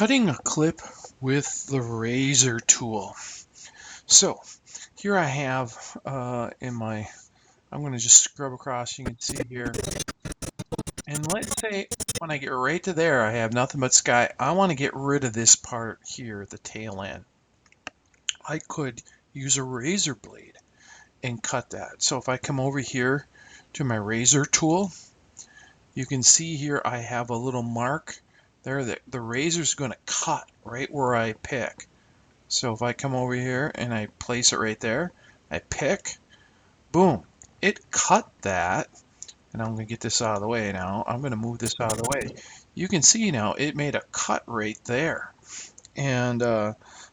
Cutting a clip with the razor tool. So here I have I'm going to just scrub across, you can see here. And let's say when I get right to there, I have nothing but sky. I want to get rid of this part here, the tail end. I could use a razor blade and cut that. So if I come over here to my razor tool, you can see here I have a little mark there that the razor is going to cut right where I pick. So if I come over here and I place it right there, I pick, boom, it cut that. And I'm going to get this out of the way now. I'm going to move this out of the way. You can see now it made a cut right there. And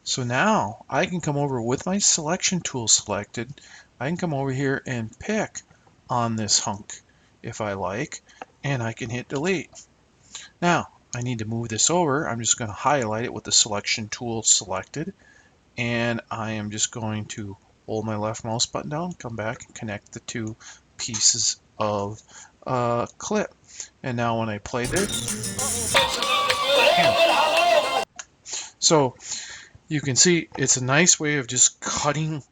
so now I can come over with my selection tool selected. I can come over here and pick on this hunk if I like, and I can hit delete. Now I need to move this over. I'm just going to highlight it with the selection tool selected, and I am just going to hold my left mouse button down, come back and connect the two pieces of clip. And now when I play this, so you can see it's a nice way of just cutting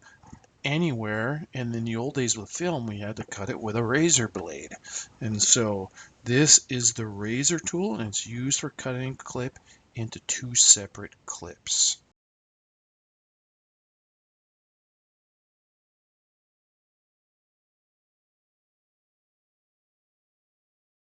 anywhere. And in the old days with film, we had to cut it with a razor blade. And so this is the razor tool, and it's used for cutting a clip into two separate clips.